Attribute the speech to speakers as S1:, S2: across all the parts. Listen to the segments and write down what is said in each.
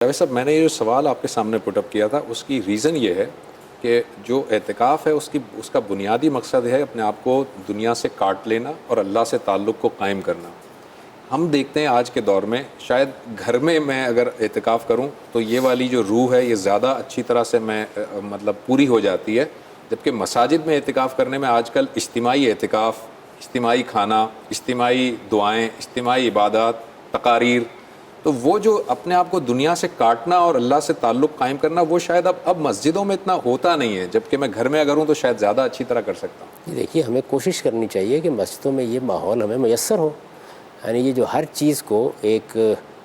S1: جاوید صاحب، میں نے یہ جو سوال آپ کے سامنے پٹ اپ کیا تھا اس کی ریزن یہ ہے کہ جو اعتکاف ہے اس کا بنیادی مقصد ہے اپنے آپ کو دنیا سے کاٹ لینا اور اللہ سے تعلق کو قائم کرنا۔ ہم دیکھتے ہیں آج کے دور میں شاید گھر میں اگر اعتکاف کروں تو یہ والی جو روح ہے یہ زیادہ اچھی طرح سے مطلب پوری ہو جاتی ہے، جبکہ مساجد میں اعتکاف کرنے میں آج کل اجتماعی اعتکاف، اجتماعی کھانا، اجتماعی دعائیں، اجتماعی عبادات، تقاریر، تو وہ جو اپنے آپ کو دنیا سے کاٹنا اور اللہ سے تعلق قائم کرنا وہ شاید اب مسجدوں میں اتنا ہوتا نہیں ہے، جبکہ میں گھر میں اگر ہوں تو شاید زیادہ اچھی طرح کر سکتا ہوں۔
S2: دیکھیے، ہمیں کوشش کرنی چاہیے کہ مسجدوں میں یہ ماحول ہمیں میسر ہو، یعنی یہ جو ہر چیز کو ایک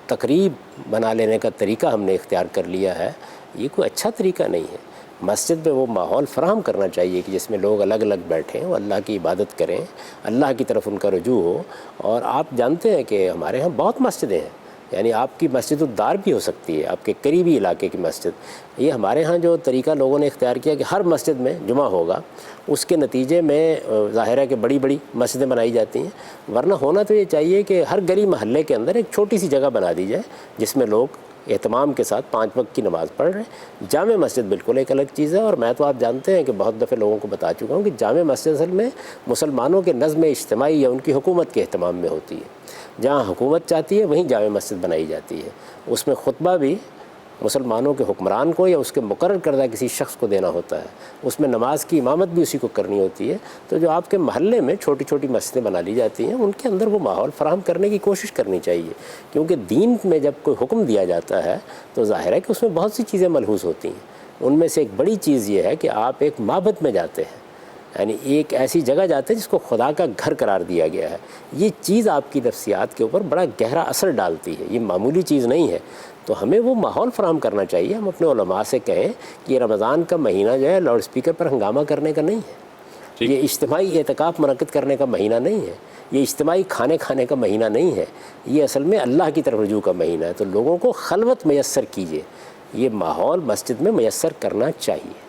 S2: تقریب بنا لینے کا طریقہ ہم نے اختیار کر لیا ہے، یہ کوئی اچھا طریقہ نہیں ہے۔ مسجد میں وہ ماحول فراہم کرنا چاہیے کہ جس میں لوگ الگ الگ بیٹھیں، وہ اللہ کی عبادت کریں، اللہ کی طرف ان کا رجوع ہو۔ اور آپ جانتے ہیں کہ ہمارے ہاں بہت مسجدیں ہیں، یعنی آپ کی مسجد الدار بھی ہو سکتی ہے، آپ کے قریبی علاقے کی مسجد۔ یہ ہمارے ہاں جو طریقہ لوگوں نے اختیار کیا کہ ہر مسجد میں جمعہ ہوگا، اس کے نتیجے میں ظاہر ہے کہ بڑی بڑی مسجدیں بنائی جاتی ہیں، ورنہ ہونا تو یہ چاہیے کہ ہر گلی محلے کے اندر ایک چھوٹی سی جگہ بنا دی جائے جس میں لوگ اہتمام کے ساتھ 5 وقت کی نماز پڑھ رہے ہیں۔ جامع مسجد بالکل ایک الگ چیز ہے، اور میں تو آپ جانتے ہیں کہ بہت دفعہ لوگوں کو بتا چکا ہوں کہ جامع مسجد اصل میں مسلمانوں کے نظم اجتماعی یا ان کی حکومت کے اہتمام میں ہوتی ہے۔ جہاں حکومت چاہتی ہے وہیں جامع مسجد بنائی جاتی ہے، اس میں خطبہ بھی مسلمانوں کے حکمران کو یا اس کے مقرر کردہ کسی شخص کو دینا ہوتا ہے، اس میں نماز کی امامت بھی اسی کو کرنی ہوتی ہے۔ تو جو آپ کے محلے میں چھوٹی چھوٹی مسجدیں بنا لی جاتی ہیں، ان کے اندر وہ ماحول فراہم کرنے کی کوشش کرنی چاہیے، کیونکہ دین میں جب کوئی حکم دیا جاتا ہے تو ظاہر ہے کہ اس میں بہت سی چیزیں ملحوظ ہوتی ہیں۔ ان میں سے ایک بڑی چیز یہ ہے کہ آپ ایک معبد میں جاتے ہیں، یعنی ایک ایسی جگہ جاتے ہیں جس کو خدا کا گھر قرار دیا گیا ہے۔ یہ چیز آپ کی نفسیات کے اوپر بڑا گہرا اثر ڈالتی ہے، یہ معمولی چیز نہیں ہے۔ تو ہمیں وہ ماحول فراہم کرنا چاہیے۔ ہم اپنے علماء سے کہیں کہ یہ رمضان کا مہینہ جو ہے لاؤڈ اسپیکر پر ہنگامہ کرنے کا نہیں ہے، یہ اجتماعی اعتکاف منعقد کرنے کا مہینہ نہیں ہے، یہ اجتماعی کھانے کا مہینہ نہیں ہے، یہ اصل میں اللہ کی طرف رجوع کا مہینہ ہے۔ تو لوگوں کو خلوت میسر کیجیے، یہ ماحول مسجد میں میسر کرنا چاہیے۔